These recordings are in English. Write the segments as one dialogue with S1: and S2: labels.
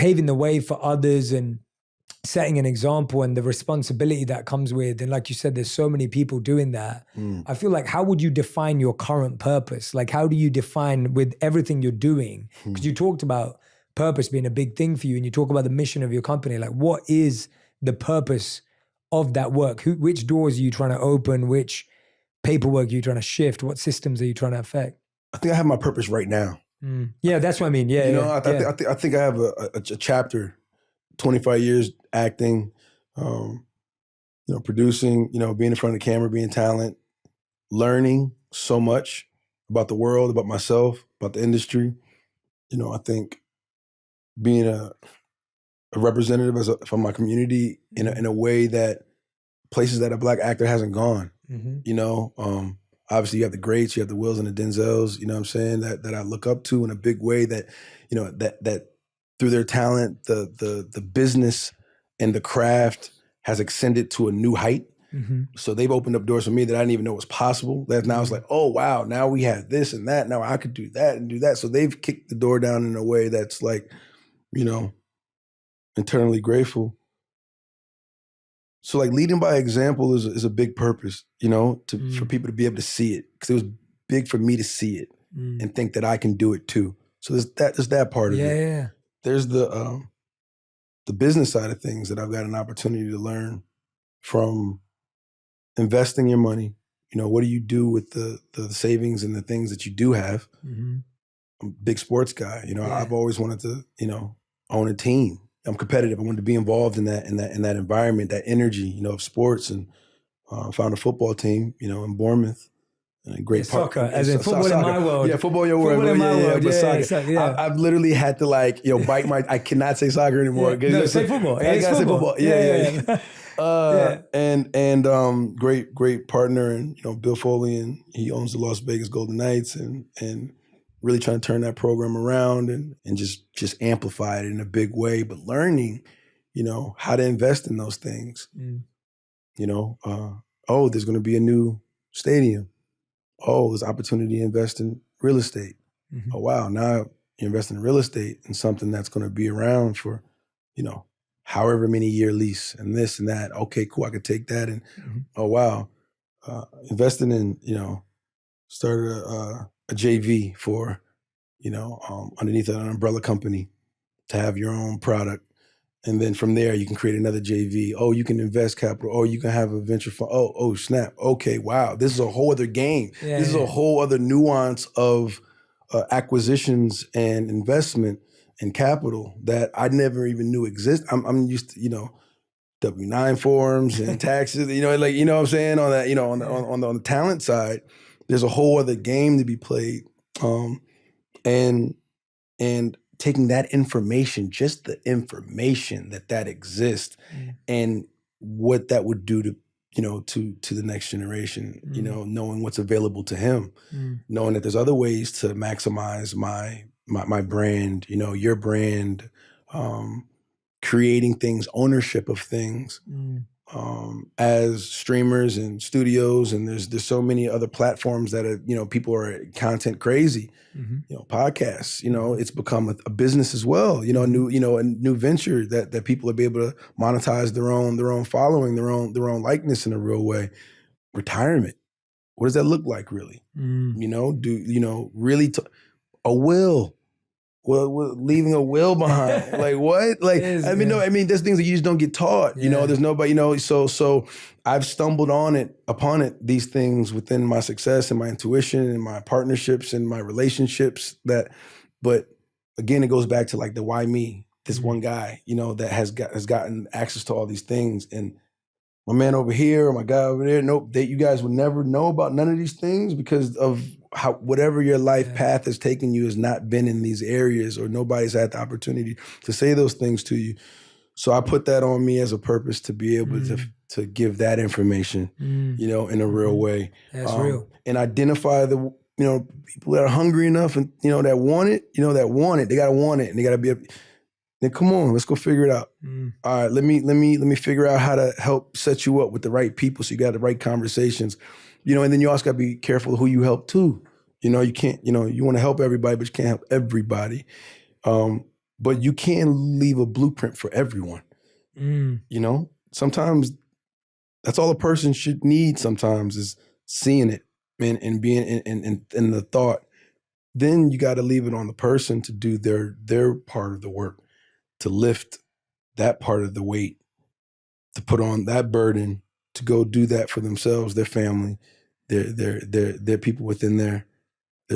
S1: paving the way for others and setting an example and the responsibility that comes with, and like you said, there's so many people doing that. I feel like, how would you define your current purpose? Like, how do you define with everything you're doing? Because you talked about purpose being a big thing for you, and you talk about the mission of your company. Like, what is the purpose of that work? Which doors are you trying to open? Which paperwork are you trying to shift? What systems are you trying to affect?
S2: I think I have my purpose right now.
S1: Yeah, that's what I mean. Yeah,
S2: I think I have a chapter. 25 years acting, producing, being in front of the camera, being talent, learning so much about the world, about myself, about the industry. I think being a representative from my community in a way that places that a Black actor hasn't gone. Obviously you have the greats, you have the Wills and the Denzels, you know what I'm saying, that I look up to in a big way, that, that through their talent, the business and the craft has extended to a new height. So they've opened up doors for me that I didn't even know was possible. That now it's like, oh, wow, now we have this and that. Now I could do that and do that. So they've kicked the door down in a way that's like, internally grateful. So like leading by example is a big purpose, for people to be able to see it. Because it was big for me to see it and think that I can do it too. So there's that part of it.
S1: Yeah.
S2: There's the business side of things that I've got an opportunity to learn from investing your money. What do you do with the savings and the things that you do have? I'm a big sports guy. I've always wanted to, own a team. I'm competitive. I wanted to be involved in that environment, that energy, of sports, and found a football team, in Bournemouth. And a great
S1: soccer, as in football in my world.
S2: Yeah, football in your world.
S1: Football in my world.
S2: But
S1: soccer.
S2: I've literally had to bite my. I cannot say soccer anymore.
S1: No, say football.
S2: I gotta say football. Yeah. And great partner, and Bill Foley, and he owns the Las Vegas Golden Knights, and really trying to turn that program around and just amplify it in a big way. But learning, how to invest in those things. There's going to be a new stadium. Oh, there's opportunity to invest in real estate. Oh, wow. Now you're investing in real estate and something that's going to be around for, however many year lease and this and that. Okay, cool. I could take that. And oh, wow. Investing in, started a JV for, underneath an umbrella company to have your own product. And then from there, you can create another JV. Oh, you can invest capital. Oh, you can have a venture fund. Oh, snap. Okay, wow. This is a whole other game. This is a whole other nuance of acquisitions and investment and capital that I never even knew exist. I'm used to, W-9 forms and taxes, what I'm saying? On that, on the talent side, there's a whole other game to be played. And taking that information, just the information that exists, and what that would do to, to the next generation, knowing what's available to him, knowing that there's other ways to maximize my brand, your brand, creating things, ownership of things, as streamers and studios, and there's so many other platforms that are, people are content crazy. Podcasts, it's become a business as well. A new venture that people will be able to monetize their own following, their own likeness in a real way. Retirement, what does that look like, really? Really a will. Well, leaving a will behind, like what? Like, there's things that you just don't get taught. There's nobody. So I've stumbled upon it. These things within my success and my intuition and my partnerships and my relationships. But again, it goes back to like the why me. This one guy, that has gotten access to all these things, and my man over here or my guy over there. Nope, you guys would never know about none of these things because of how whatever your life path has taken you has not been in these areas, or nobody's had the opportunity to say those things to you. So I put that on me as a purpose to be able to give that information, in a real way.
S1: That's real.
S2: And identify the people that are hungry enough and that want it. They gotta want it, and they gotta be. Then come on, let's go figure it out. All right, let me figure out how to help set you up with the right people so you got the right conversations. And then you also got to be careful who you help too. You can't, you want to help everybody, but you can't help everybody. but you can leave a blueprint for everyone. You know, sometimes that's all a person should need sometimes is seeing it and being in the thought. Then you got to leave it on the person to do their part of the work, to lift that part of the weight, to put on that burden, to go do that for themselves, their family, their people within their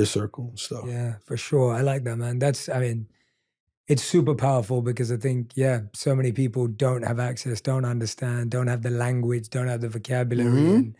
S2: circle and stuff.
S1: Yeah, for sure. I like that, man. It's super powerful because I think, so many people don't have access, don't understand, don't have the language, don't have the vocabulary. And